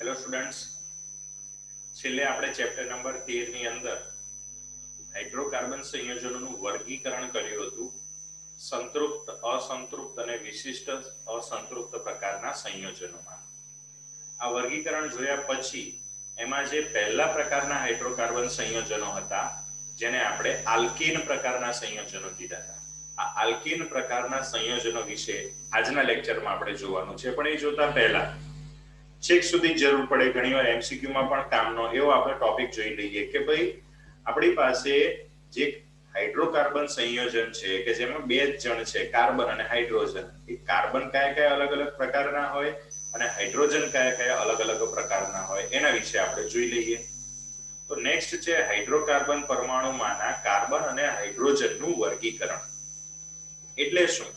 Hello students, છેલ્લે આપણે chapter number 13 ની અંદર હાઇડ્રોકાર્બન સંયોજનોનું વર્ગીકરણ કર્યું હતું સંતૃપ્ત, અસંતૃપ્ત અને વિશિષ્ટ અસંતૃપ્ત પ્રકારના સંયોજનોમાં. આ વર્ગીકરણ જોયા પછી એમાં જે પહેલા પ્રકારના હાઇડ્રોકાર્બન સંયોજનો હતા જેને આપણે આલ્કીન પ્રકારના સંયોજનો કીધા હતા. આ આલ્કીન પ્રકારના સંયોજનો વિશે આજના લેક્ચરમાં આપણે જોવાનું છે, પણ એ જોતા પહેલા છેક સુધી જરૂર પડે ઘણીવાર એમસીક્યુ માં પણ કામનો એવો આપણે ટોપિક જોઈ લઈએ કે ભાઈ આપણી પાસે જે હાઇડ્રોકાર્બન સંયોજન છે કે જેમાં બે જણ છે, કાર્બન અને હાઇડ્રોજન. એ કાર્બન કયા કયા અલગ અલગ પ્રકારના હોય અને હાઇડ્રોજન કયા કયા અલગ અલગ પ્રકારના હોય એના વિશે આપણે જોઈ લઈએ. તો નેક્સ્ટ છે હાઇડ્રોકાર્બન પરમાણુમાંના કાર્બન અને હાઇડ્રોજનનું વર્ગીકરણ. એટલે શું?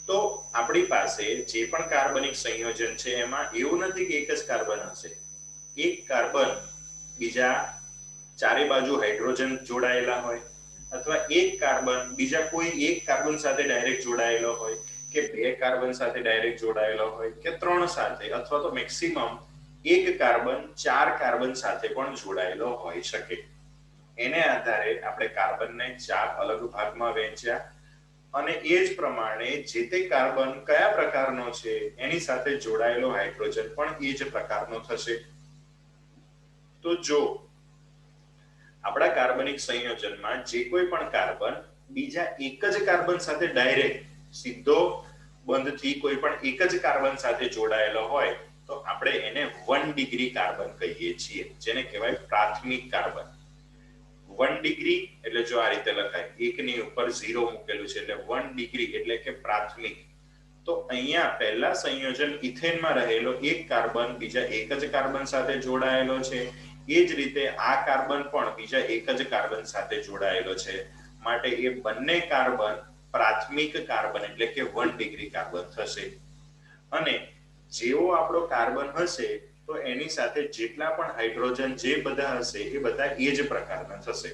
તો આપણી પાસે જે પણ કાર્બનિક સંયોજન છે એમાં એવું નથી કે એક જ કાર્બન હશે. એક કાર્બન બીજા ચારે બાજુ હાઇડ્રોજન જોડાયેલા હોય, અથવા એક કાર્બન બીજા કોઈ એક કાર્બન સાથે ડાયરેક્ટ જોડાયેલો હોય, કે બે કાર્બન સાથે ડાયરેક્ટ જોડાયેલો હોય, કે ત્રણ સાથે, અથવા તો મેક્સિમમ એક કાર્બન ચાર કાર્બન સાથે પણ જોડાયેલો હોઈ શકે. એને આધારે આપણે કાર્બનને ચાર અલગ ભાગમાં વહેંચ્યા અને એ જ પ્રમાણે જે તે કાર્બન કયા પ્રકારનો છે એની સાથે જોડાયેલો હાઇડ્રોજન પણ એ જ પ્રકારનો થશે. તો જો આપણા કાર્બનિક સંયોજનમાં જે કોઈ પણ કાર્બન બીજા એક જ કાર્બન સાથે ડાયરેક્ટ સીધો બંધથી કોઈ પણ એક જ કાર્બન સાથે જોડાયેલો હોય તો આપણે એને 1 ડિગ્રી કાર્બન કહીએ છીએ, જેને કહેવાય પ્રાથમિક કાર્બન. 1 ડિગ્રી એટલે જો આ રીતે લખાય, એકની ઉપર 0 મૂકેલું છે એટલે 1 ડિગ્રી એટલે કે પ્રાથમિક. તો અહીંયા પહેલા સંયોજન ઇથેનમાં રહેલો એક કાર્બન બીજા એક જ કાર્બન સાથે જોડાયેલો છે, એ જ રીતે આ કાર્બન પણ બીજા એક જ કાર્બન સાથે જોડાયેલો છે, માટે એ બંને કાર્બન પ્રાથમિક કાર્બન એટલે કે 1 ડિગ્રી કાર્બન થશે. અને જેવો આપણો કાર્બન હશે તો એની સાથે જેટલા પણ હાઇડ્રોજન જે બધા હશે એ બધા એ જ પ્રકારના થશે.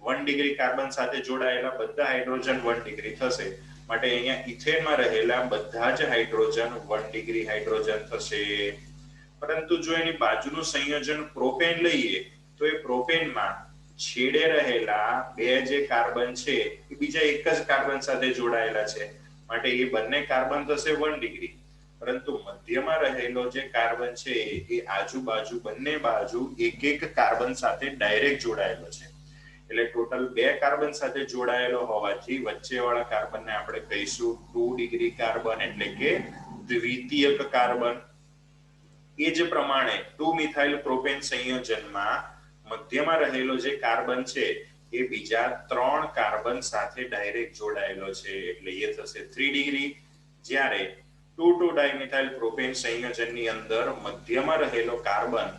1 ડિગ્રી કાર્બન સાથે જોડાયેલા બધા હાઇડ્રોજન 1 ડિગ્રી થશે, માટે અહીંયા ઇથેનમાં રહેલા બધા જ હાઇડ્રોજન 1 ડિગ્રી હાઇડ્રોજન થશે. પરંતુ જો એની બાજુનું સંયોજન પ્રોપેન લઈએ તો એ પ્રોપેનમાં છેડે રહેલા બે જે કાર્બન છે એ બીજા એક જ કાર્બન સાથે જોડાયેલા છે, માટે એ બંને કાર્બન થશે 1 ડિગ્રી. પરંતુ મધ્યમાં રહેલો જે કાર્બન છે એ આજુબાજુ બંને બાજુ એક એક કાર્બન સાથે ડાયરેક્ટ જોડાયેલો છે, એટલે ટોટલ બે કાર્બન સાથે જોડાયેલો હોવાથી વચ્ચેવાળા કાર્બનને આપણે કહીશું 2 ડિગ્રી કાર્બન એટલે કે દ્વિતીયક કાર્બન. એ જ પ્રમાણે 2 મિથાઇલ પ્રોપેન સંયોજનમાં મધ્યમાં રહેલો જે કાર્બન છે એ બીજા 3 કાર્બન સાથે ડાયરેક્ટ જોડાયેલો છે, એટલે એ થશે 3 ડિગ્રી. જ્યારે 2,2 ડાયમિથાઇલ પ્રોપેન સંયોજનની અંદર મધ્યમાં રહેલો કાર્બન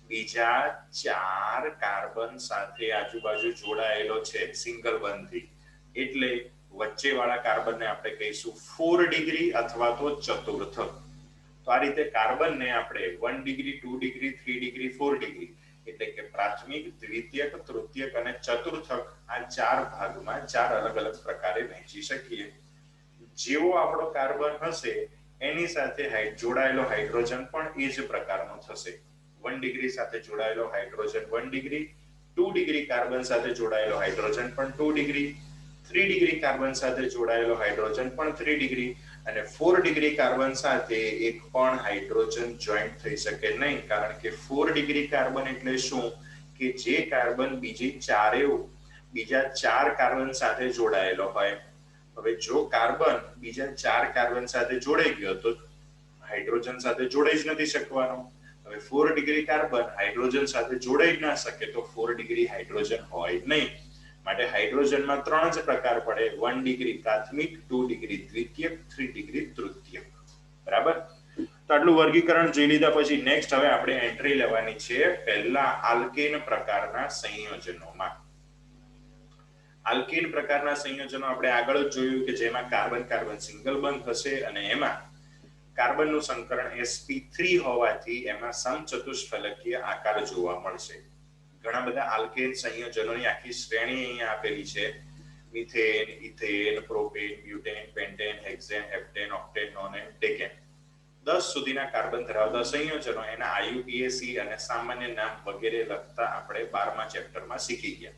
બીજા 4 કાર્બન સાથે આજુબાજુ જોડાયેલો છે સિંગલ બંધથી, એટલે વચ્ચેવાળા કાર્બનને આપણે કહીશું 4 ડિગ્રી અથવા તો ચતુર્થક. તો આ રીતે કાર્બનને આપણે 1 ડિગ્રી, 2 ડિગ્રી, 3 ડિગ્રી, 4 ડિગ્રી એટલે કે પ્રાથમિક, દ્વિતીયક, તૃતીયક અને ચતુર્થક આ ચાર ભાગમાં ચાર અલગ અલગ પ્રકારે વહેંચી શકીએ. જેવો આપણો કાર્બન હશે એની સાથે જોડાયેલો હાઇડ્રોજન પણ એ જ પ્રકારનો થશે. 1 ડિગ્રી સાથે જોડાયેલો હાઇડ્રોજન 1 ડિગ્રી, 2 ડિગ્રી કાર્બન સાથે જોડાયેલો હાઇડ્રોજન પણ 2 ડિગ્રી, 3 ડિગ્રી કાર્બન સાથે જોડાયેલો હાઇડ્રોજન પણ 3 ડિગ્રી, અને 4 ડિગ્રી કાર્બન સાથે એક પણ હાઇડ્રોજન જોઈન્ટ થઈ શકે નહીં, કારણ કે 4 ડિગ્રી કાર્બન એટલે શું કે જે કાર્બન બીજા 4 કાર્બન સાથે જોડાયેલો હોય. હવે જો કાર્બન બીજા 4 કાર્બન સાથે જોડાઈ ગયો તો હાઇડ્રોજન સાથે જોડાઈ જ નથી શકવાનો. હવે 4 ડિગ્રી કાર્બન હાઇડ્રોજન સાથે જોડાઈ જ ના શકે તો 4 ડિગ્રી હાઇડ્રોજન હોય નહીં, માટે હાઇડ્રોજનમાં 3 જ પ્રકાર પડે: 1 ડિગ્રી પ્રાથમિક, 2 ડિગ્રી દ્વિતીયક, 3 ડિગ્રી તૃતીયક. બરાબર? તો આટલું વર્ગીકરણ જોઈ લીધા પછી નેક્સ્ટ હવે આપણે એન્ટ્રી લેવાની છે પહેલા આલ્કેન પ્રકારના સંયોજનોમાં. આલ્કેન પ્રકારના સંયોજનો આપણે આગળ જ જોયું કે જેમાં કાર્બન કાર્બન સિંગલ બંધ હશે અને એમાં કાર્બનનું સંકરણ sp3 હોવાથી એમાં સમચતુષ્ફલકીય આકાર જોવા મળશે. ઘણા બધા આલ્કેન સંયોજનોની આખી શ્રેણી અહીંયા આપેલી છે: methane, ethane, propane, butane, pentane, hexane, heptane, octane, nonane, decane. 10 સુધીના કાર્બન ધરાવતા સંયોજનો એના આયુપીએસી અને સામાન્ય નામ વગેરે લખતા આપણે 12મા ચેપ્ટરમાં શીખી ગયા.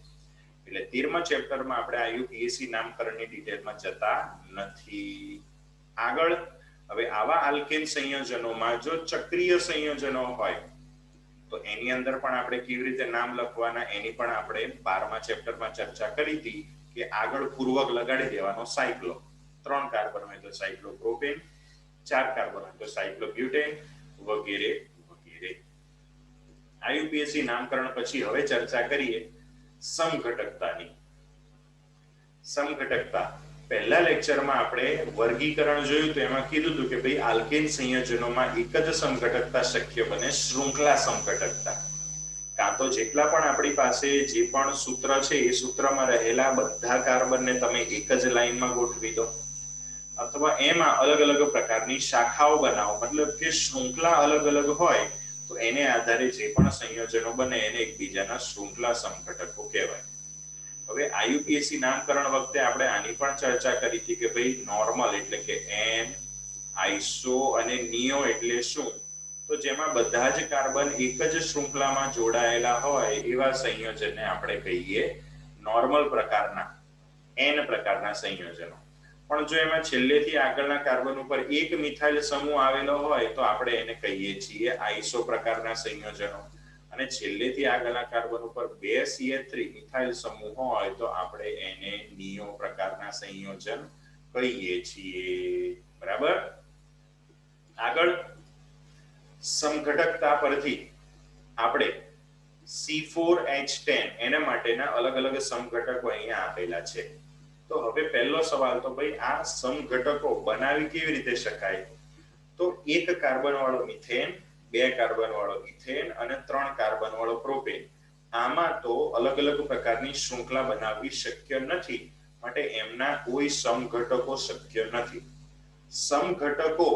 એટલે 13મા ચેપ્ટરમાં આપણે આયુપીએસી નામકરણની ડિટેલમાં જતા નથી. આગળ હવે આવા આલ્કેન સંયોજનોમાં જો ચક્રીય સંયોજનો હોય તો એની અંદર પણ આપણે કેવી રીતે નામ લખવાના એની પણ આપણે 12મા ચેપ્ટરમાં ચર્ચા કરી હતી કે આગળ પૂર્વક લગાડી દેવાનો સાયક્લો. 3 કાર્બન હોય તો સાયક્લોપ્રોપેન, 4 કાર્બન હોય તો સાયક્લોબ્યુટેન વગેરે વગેરે. આયુપીએસી નામકરણ પછી હવે ચર્ચા કરીએ સમઘટકતાની. સમઘટકતા પહેલા લેક્ચરમાં આપણે વર્ગીકરણ જોયું તો એમાં કીધું હતું કે ભાઈ આલ્કેન સંયોજનોમાં એક જ સમઘટકતા શક્ય બને, શૃંખલા સમઘટકતા. કાં તો જેટલા પણ આપણી પાસે જે પણ સૂત્ર છે એ સૂત્રમાં રહેલા બધા કાર્બનને તમે એક જ લાઈનમાં ગોઠવી દો, અથવા એમાં અલગ અલગ પ્રકારની શાખાઓ બનાવો, મતલબ કે શૃંખલા અલગ અલગ હોય તો એને આધારે જે પણ સંયોજનો બને એને એકબીજાના શૃંખલા સમઘટકો કહેવાય. હવે આયુપીએસી નામકરણ વખતે આપણે આની પણ ચર્ચા કરી હતી કે ભાઈ નોર્મલ એટલે કે એન, આઈસો અને નિયો એટલે શું, તો જેમાં બધા જ કાર્બન એક જ શૃંખલામાં જોડાયેલા હોય એવા સંયોજનને આપણે કહીએ નોર્મલ પ્રકારના એન પ્રકારના સંયોજનો. પણ જો એમાં છેલ્લેથી આગળના કાર્બન ઉપર એક મિથાઇલ સમૂહ આવેલો હોય તો આપણે એને કહીએ છીએ આઈસો પ્રકારના સંયોજનો, અને છેલ્લેથી આગળના કાર્બન ઉપર 2 CH3 મિથાઇલ સમૂહ હોય તો આપણે એને નિયો પ્રકારના સંયોજન કહીએ છીએ. બરાબર. આગળ સમઘટકતા પરથી આપણે C4H10 એના માટેના અલગ અલગ સમઘટકો અહીંયા આપેલા છે. તો હવે પહેલો સવાલ તો ભાઈ આ સમઘટકો બનાવી કેવી રીતે શકાય? તો એક કાર્બન વાળો મિથેન, 2 કાર્બન વાળો ઇથેન અને 3 કાર્બન વાળો પ્રોપેન, આમાં તો અલગ અલગ પ્રકારની શૃંખલા બનાવવી શક્ય નથી, માટે એમના કોઈ સમઘટકો શક્ય નથી. સમઘટકો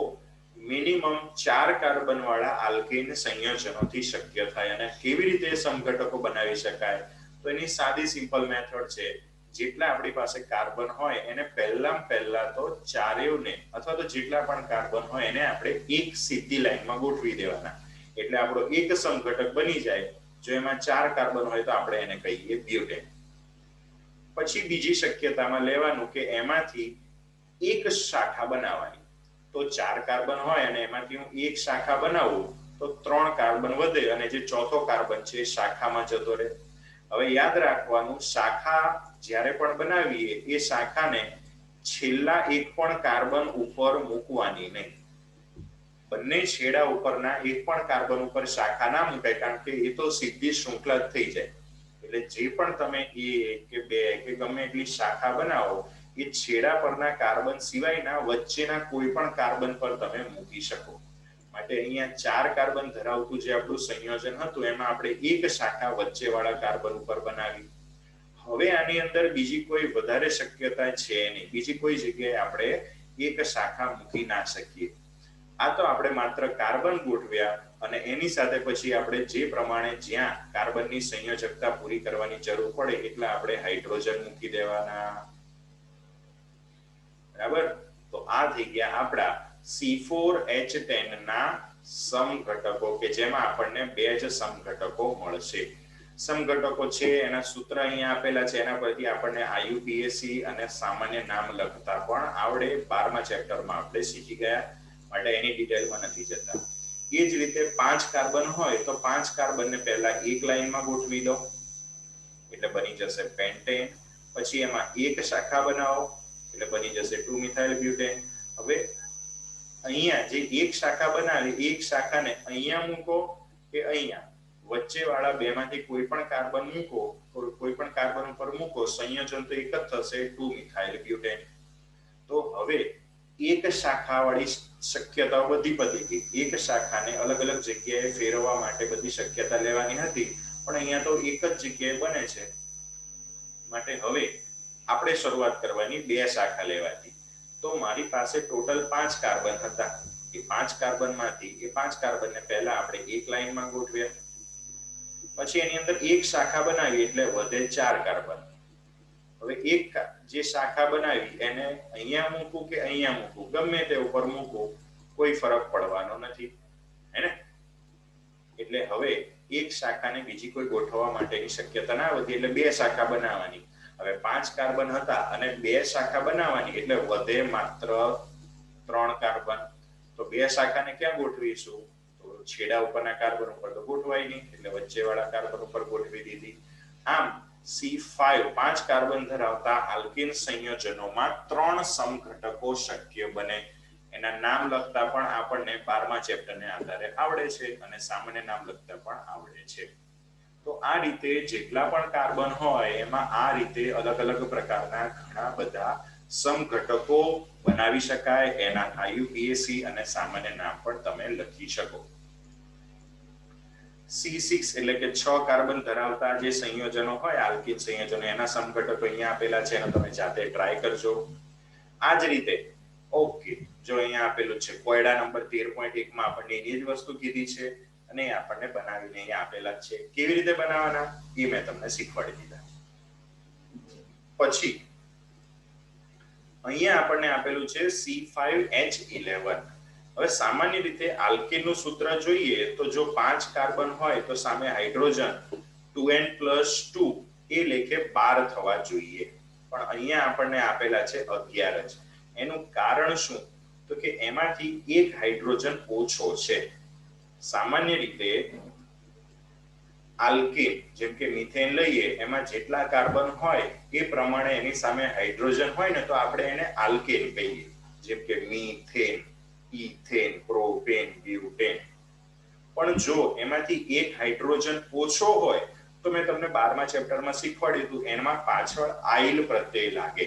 મિનિમમ 4 કાર્બન વાળા આલ્કેન સંયોજનોથી શક્ય થાય. અને કેવી રીતે સમઘટકો બનાવી શકાય? તો એની સાદી સિમ્પલ મેથડ છે, જેટલા આપણી પાસે કાર્બન હોય એને પહેલા તો ચારેયને અથવા તો જેટલા પણ કાર્બન હોય એને આપણે એક સીધી લાઈનમાં ગોઠવી દેવાના, એટલે આપણો એક સમઘટક બની જાય. જો એમાં 4 કાર્બન હોય તો આપણે એને કહીએ બ્યુટેન. પછી બીજી શક્યતામાં લેવાનું કે એમાંથી એક શાખા બનાવવાની. તો 4 કાર્બન હોય અને એમાંથી હું એક શાખા બનાવું તો 3 કાર્બન વધે અને જે ચોથો કાર્બન છે એ શાખામાં જતો રહે. હવે યાદ રાખવાનું, શાખા જ્યારે પણ બનાવીએ એ શાખાને છેલ્લા એક પણ કાર્બન ઉપર મૂકવાની નહીં. બંને છેડા ઉપરના એક પણ કાર્બન ઉપર શાખા ના મુકાય, કારણ કે એ તો સીધી શૃંખલા જ થઈ જાય. એટલે જે પણ તમે 1 કે 2 કે ગમે એટલી શાખા બનાવો એ છેડા પરના કાર્બન સિવાયના વચ્ચેના કોઈ પણ કાર્બન પર તમે મૂકી શકો. માટે અહીંયા 4 કાર્બન ધરાવતું જે આપણું સંયોજન હતું એમાં આપણે એક શાખા વચ્ચેવાળા કાર્બન ઉપર બનાવી. હવે આની અંદર બીજી કોઈ વધારે શક્યતા છે નહીં, બીજી કોઈ જગ્યાએ આપણે એક શાખા મૂકી ના શકીએ. આ તો આપણે માત્ર કાર્બન ગોઠવ્યા અને એની સાથે પછી આપણે જે પ્રમાણે જ્યાં કાર્બનની સંયોજકતા પૂરી કરવાની જરૂર પડે એટલા આપણે હાઇડ્રોજન મૂકી દેવાના. બરાબર. તો આ થઈ ગયા આપણા C4H10 ના સમઘટકો, કે જેમાં આપણને 2 જ સમઘટકો મળશે. સમઘટકો છે એના સૂત્ર અહીંયા આપેલા છે, એના પરથી આપણને આયુપીએસી અને સામાન્ય નામ લખતા પણ આવડે. 12મા ચેપ્ટરમાં આપણે શીખી ગયા, માટે એની ડિટેલમાં નથી જતા. એ જ રીતે 5 કાર્બન હોય તો 5 કાર્બનને પહેલા એક લાઈનમાં ગોઠવી દો એટલે બની જશે પેન્ટેન. પછી એમાં એક શાખા બનાવો એટલે બની જશે 2 મિથાઇલ બ્યુટેન. હવે અહીંયા જે એક શાખા બનાવી, એક શાખાને અહીંયા મૂકો કે અહીંયા વચ્ચે વાળા બેમાંથી કોઈ પણ કાર્બન મૂકો, કોઈ પણ કાર્બન ઉપર મૂકો, સંયોજન તો એક જ થશે 2 મિથાઇલ બ્યુટેન. તો હવે એક શાખા વાળી શક્યતાઓ બધી પતી ગઈ. એક શાખાને અલગ અલગ જગ્યાએ ફેરવવા માટે બધી શક્યતા લેવાની હતી, પણ અહીંયા તો એક જ જગ્યાએ બને છે. માટે હવે આપણે શરૂઆત કરવાની 2 શાખા લેવાથી. તો મારી પાસે ટોટલ 5 કાર્બન હતા. એ 5 કાર્બનમાંથી એ 5 કાર્બનને પહેલા આપણે એક લાઈનમાં ગોઠવ્યા. પછી એની અંદર એક શાખા બનાવી એટલે વધે 4 કાર્બન. હવે એક જે શાખા બનાવી એને અહીંયા મૂકું કે અહીંયા મૂકું, ગમે તે ઉપર મૂકું કોઈ ફરક પડવાનો નથી, હે ને? એટલે હવે એક શાખાને બીજી કોઈ ગોઠવવા માટેની શક્યતા ના વધી, એટલે બે શાખા બનાવવાની. હવે 5 કાર્બન હતા અને બે શાખા બનાવવાની, એટલે વધે માત્ર 3 કાર્બન. તો બે શાખાને ક્યાં ગોઠવીશું? તો છેડા ઉપરના કાર્બન ઉપર તો ગોઠવાય નહીં, એટલે વચ્ચેવાળા કાર્બન ઉપર ગોઠવી દીધી. આમ C5 5 કાર્બન ધરાવતા આલ્કીન સંયોજનોમાં 3 સમઘટકો શક્ય બને. એના નામ લખતા પણ આપણને 12મા ચેપ્ટરને આધારે આવડે છે અને સામાન્ય નામ લખતા પણ આવડે છે. તો આ રીતે જેટલા પણ કાર્બન હોય એમાં આ રીતે અલગ અલગ પ્રકારના ઘણા બધા સમઘટકો બનાવી શકાય. એના IUPAC અને સામાન્ય નામ પણ તમે લખી શકો. C6 એટલે કે 6 કાર્બન ધરાવતા જે સંયોજનો હોય આલ્કીન સંયોજનો, એના સમઘટકો અહીંયા આપેલા છે અને તમે જાતે ટ્રાય કરજો. આ જ રીતે ઓકે, જો અહીંયા આપેલું છે કોયડા નંબર 13.1 માં આપણને એની જ વસ્તુ કીધી છે અને આપણને બનાવીને અહીંયા આપેલા છે. કેવી રીતે બનાવવાના એ મેં તમને શીખવાડી દીધા. પછી અહીંયા આપણને આપેલું છે C5H11. હવે સામાન્ય રીતે આલ્કીનનું સૂત્ર જોઈએ તો જો 5 કાર્બન હોય તો સામે હાઇડ્રોજન 2n+2 એ લેખે 12 થવા જોઈએ, પણ અહીંયા આપણને આપેલા છે 11 જ. એનું કારણ શું? તો કે એમાંથી એક હાઇડ્રોજન ઓછો છે. સામાન્ય રીતે આલ્કેન જેમ કે મિથેન લઈએ, એમાં જેટલા કાર્બન હોય એ પ્રમાણે એની સામે હાઇડ્રોજન હોય ને તો આપણે એને આલ્કેન કહીએ, જેમ કે મિથેન, ઇથેન, પ્રોપેન, બ્યુટેન. પણ જો એમાંથી એક હાઇડ્રોજન ઓછો હોય તો મેં તમને 12મા ચેપ્ટરમાં શીખવાડ્યું હતું, એમાં પાછળ આઇલ પ્રત્યય લાગે.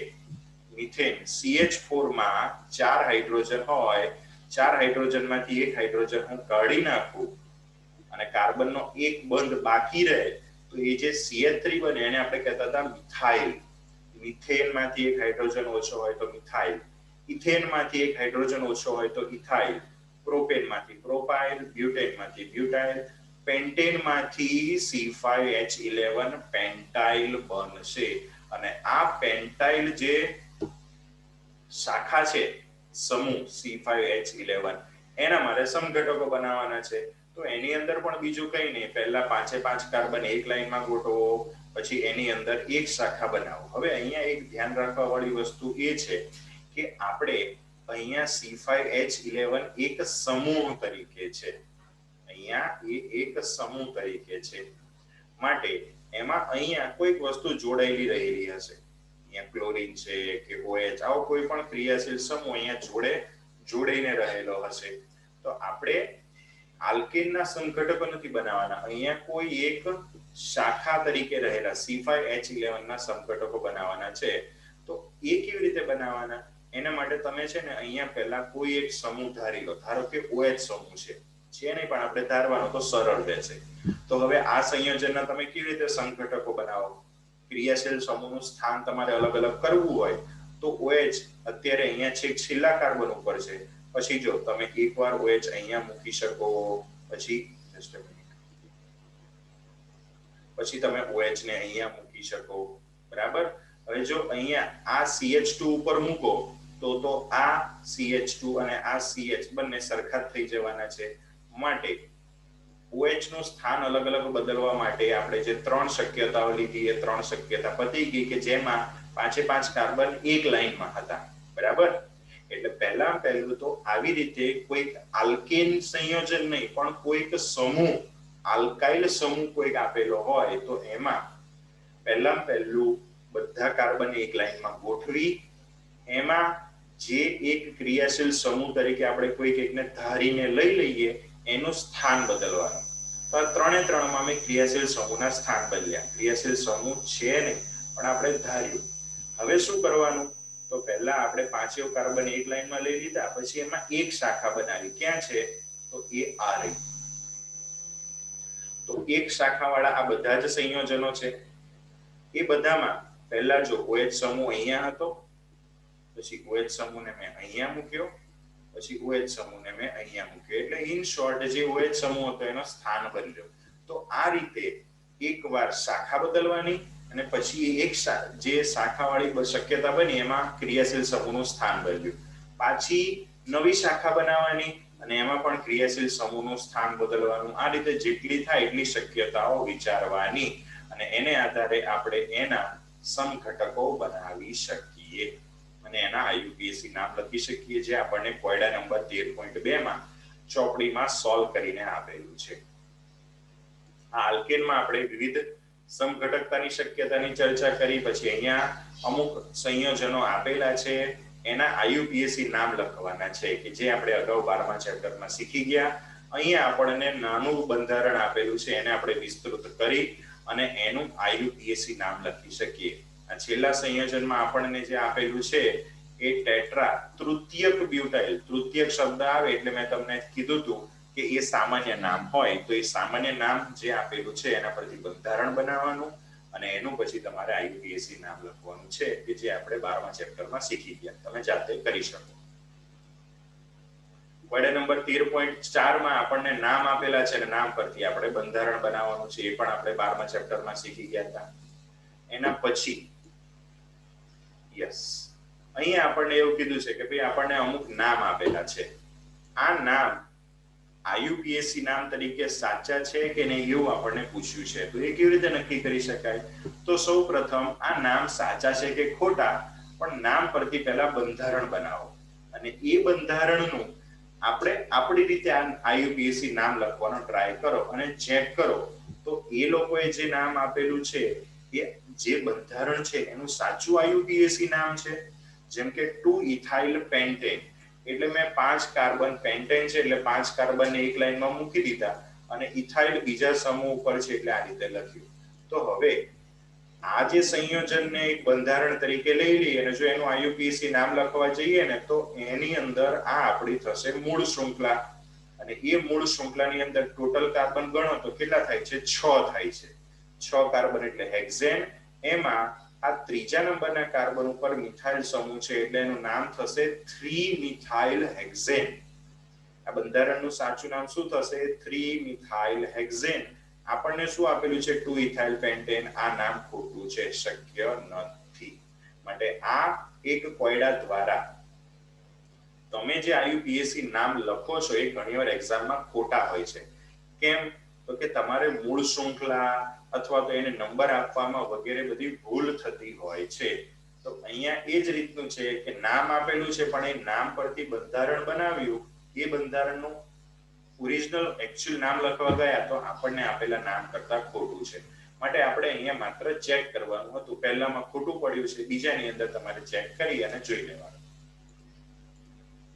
મિથેન CH4 માં 4 હાઇડ્રોજન હોય, 4 હાઇડ્રોજનમાંથી એક હાઇડ્રોજન હું કાઢી નાખું અને કાર્બનનો એક બંધ બાકી રહે તો એ જે CH3 બને એને આપણે કહેતા હતા મિથાઇલ. મિથેનમાંથી એક હાઇડ્રોજન ઓછો હોય તો મિથાઇલ, ઇથેનમાંથી એક હાઇડ્રોજન ઓછો હોય તો ઇથાઇલ, પ્રોપેનમાંથી પ્રોપાઇલ, બ્યુટેનમાંથી બ્યુટાઇલ, પેન્ટેનમાંથી C5H11 પેન્ટાઇલ બનશે. અને આ પેન્ટાઇલ જે શાખા છે સમૂહ C5H11 એના મારે સમઘટકો બનાવવાના છે. તો એની અંદર પણ બીજું કંઈ નહીં, પહેલા 5 કાર્બન એક લાઈનમાં ગોઠવો, પછી એની અંદર એક શાખા બનાવો. હવે અહીંયા એક ધ્યાન રાખવા વાળી વસ્તુ એ છે કે આપણે અહીંયા C5H11 એક સમૂહ તરીકે છે, અહીંયા એ એક સમૂહ તરીકે છે, માટે એમાં અહીંયા કોઈક વસ્તુ જોડાયેલી રહેલી હશે. અહીંયા ક્લોરીન છે કે OH, આવો કોઈ પણ ક્રિયાશીલ સમૂહ અહીંયા જોડાઈને રહેલો હશે. તો આપણે આલ્કેનના સમઘટકો નથી બનાવવાના, અહીંયા કોઈ એક શાખા તરીકે રહેલા C5H11 ના સમઘટકો બનાવવાના છે. તો એ કેવી રીતે બનાવવાના? એના માટે તમે છે ને અહીંયા પહેલા કોઈ એક સમૂહ ધારી લો. ધારો કે OH સમૂહ છે નહીં, પણ આપણે ધારવાનો તો સરળ રહેશે. તો હવે આ સંયોજનના તમે કેવી રીતે સમઘટકો બનાવો? ક્રિયાશીલ સમૂહનું સ્થાન તમારે અલગ અલગ કરવું હોય તો OH અત્યારે અહીંયા છેલ્લા કાર્બન ઉપર છે, પછી જો તમે એકવાર OH અહીંયા મૂકી શકો, પછી તમે OH ને અહીંયા મૂકી શકો, બરાબર? હવે જો અહીંયા આ CH2 ઉપર મૂકો તો આ CH2 અને આ CH બંને સરખા થઈ જવાના છે. માટે OH નું સ્થાન અલગ અલગ બદલવા માટે આપણે જે 3 શક્યતાઓ લીધી એ 3 શક્યતા પતી ગઈ કે જેમાં 5 કાર્બન એક લાઈનમાં હતા, બરાબર? એટલે પહેલું તો આવી રીતે કોઈક આલ્કેન સંયોજન નહીં પણ કોઈક સમૂહ, આલ્કાઇલ સમૂહ કોઈક આપેલો હોય તો એમાં પહેલું બધા કાર્બન એક લાઈનમાં ગોઠવી એમાં જે એક ક્રિયાશીલ સમૂહ તરીકે આપણે કોઈક એકને ધારીને લઈ લઈએ એનું સ્થાન બદલવાનું. તો આ 3 માં મેં ક્રિયાશીલ સમૂહના સ્થાન બદલ્યા. ક્રિયાશીલ સમૂહ છે નહીં પણ આપણે ધાર્યું. હવે શું કરવાનું? તો પહેલા આપણે 5 કાર્બન એક લાઈનમાં લઈ લીધા, પછી એમાં એક શાખા બનાવી. ક્યાં છે? તો એ આ રહી. તો એક શાખાવાળા આ બધા જ સંયોજનો છે. એ બધામાં પહેલા જો OH સમૂહ અહીંયા હતો, પછી OH સમૂહને મેં અહીંયા મૂક્યો, પછી OH સમૂહને મેં અહીંયા મૂક્યો. એટલે ઇન શોર્ટ જે OH સમૂહ હતો એનો સ્થાન બદલ્યો. તો આ રીતે એકવાર શાખા બદલવાની અને પછી એક જે શાખાવાળી શક્યતા બની એમાં ક્રિયાશીલ સમૂહનું સ્થાન બદલ્યું. પાછી નવી શાખા બનાવવાની અને એમાં પણ ક્રિયાશીલ સમૂહનું સ્થાન બદલવાનું. આ રીતે જેટલી થાય એટલી શક્યતાઓ વિચારવાની અને એને આધારે આપણે એના સમઘટકો બનાવી શકીએ અને એના આઈયુપીએસી નામ લખી શકીએ, જે આપણને કોયડા નંબર 13.2 માં ચોપડીમાં સોલ્વ કરીને આપેલું છે. આ આલ્કેનમાં આપણે વિવિધ સમઘટકતાની શક્યતાની ચર્ચા કરી. પછી અહીંયા અમુક સંયોજનો આપેલા છે, એના આઈયુપીએસી નામ લખવાના છે કે જે આપણે અગાઉ 12મા ચેપ્ટરમાં શીખી ગયા. અહીંયા આપણને નાનું બંધારણ આપેલું છે, એને આપણે વિસ્તૃત કરી અને એનું આઈયુપીએસી નામ લખી શકીએ. આ છેલ્લા સંયોજનમાં આપણને જે આપેલું છે એ ટેટ્રા તૃતીયક બ્યુટાઇલ. તૃતીયક શબ્દ આવે એટલે મેં તમને કીધું હતું કે એ સામાન્ય નામ હોય, તો એ સામાન્ય નામ જે આપેલું છે એના પરથી બંધારણ બનાવવાનું અને એનું પછી તમારે આઈયુપીએસી નામ લખવાનું છે કે જે આપણે 12મા ચેપ્ટરમાં શીખી ગયા. તમે જાતે કરી શકો. કોયડા નંબર 13.4 માં આપણને નામ આપેલા છે અને નામ પરથી આપણે બંધારણ બનાવવાનું છે, એ પણ આપણે 12મા ચેપ્ટરમાં શીખી ગયા હતા. એના પછી યસ, અહીંયા આપણને એવું કીધું છે કે ભાઈ આપણને અમુક નામ આપેલા છે. આ નામ આઈયુપીએસી નામ તરીકે સાચા છે કે નહીં એવું આપણને પૂછ્યું છે. તો એ કેવી રીતે નક્કી કરી શકાય? તો સૌપ્રથમ આ નામ સાચા છે કે ખોટા, પણ નામ પરથી પહેલા બંધારણ બનાવો અને એ બંધારણનું આપણે આપણી રીતે આ આઈયુપીએસી નામ લખવાનો ટ્રાય કરો અને ચેક કરો તો એ લોકોએ જે નામ આપેલું છે એ જે બંધારણ છે એનું સાચું આઈયુપીએસી નામ છે. જેમ કે 2 ઇથાઇલ પેન્ટેન એટલે મેં 5 કાર્બન પેન્ટેન છે એટલે 5 કાર્બન એક લાઈનમાં મૂકી દીધા અને ઇથાઇલ બીજા સમૂહ ઉપર છે એટલે આ રીતે લખ્યું. તો હવે આ જે સંયોજનને એક બંધારણ તરીકે લઈ લઈએ અને જો એનું આઈયુપીએસી નામ લખવા જઈએ ને તો એની અંદર આ આપણી થશે મૂળ શૃંખલા અને એ મૂળ શૃંખલાની અંદર ટોટલ કાર્બન ગણો તો કેટલા થાય છે? 6 થાય છે. 6 કાર્બન એટલે હેક્ઝેન. એમાં આ ત્રીજા નંબરના કાર્બન ઉપર મિથાઇલ સમૂહ છે એટલે એનું નામ થશે 3 મિથાઇલ હેક્ઝેન. આ બંધારણનું સાચું નામ શું થશે? 3 મિથાઇલ હેક્ઝેન. આપણને શું આપેલું છે? 2 ઇથાઇલ પેન્ટેન. આ નામ ખોટું છે, શક્ય નથી. માટે આ એક કોયડા દ્વારા તમે જે આઈયુપીએસી નામ લખો છો એ ઘણીવાર એક્ઝામમાં ખોટા હોય છે. કેમ? તો કે તમારે મૂળ શૃંખલા અથવા તો એને નંબર આપવામાં વગેરે બધી ભૂલ થતી હોય છે. તો અહીંયા એ જ રીતનું છે કે નામ આપેલું છે પણ એ નામ પરથી બંધારણ બનાવ્યું, એ બંધારણનું ઓરિજિનલ એક્ચ્યુઅલ નામ લખવા ગયા તો આપણને આપેલા નામ કરતા ખોટું છે. માટે આપણે અહીંયા માત્ર ચેક કરવાનું હતું. પહેલામાં ખોટું પડ્યું છે, બીજાની અંદર તમારે ચેક કરી અને જોઈ લેવાનું.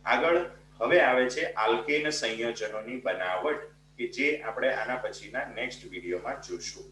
આગળ હવે આવે છે આલ્કેન સંયોજનોની બનાવટ કે જે આપણે આના પછીના નેક્સ્ટ વિડીયોમાં જોશું.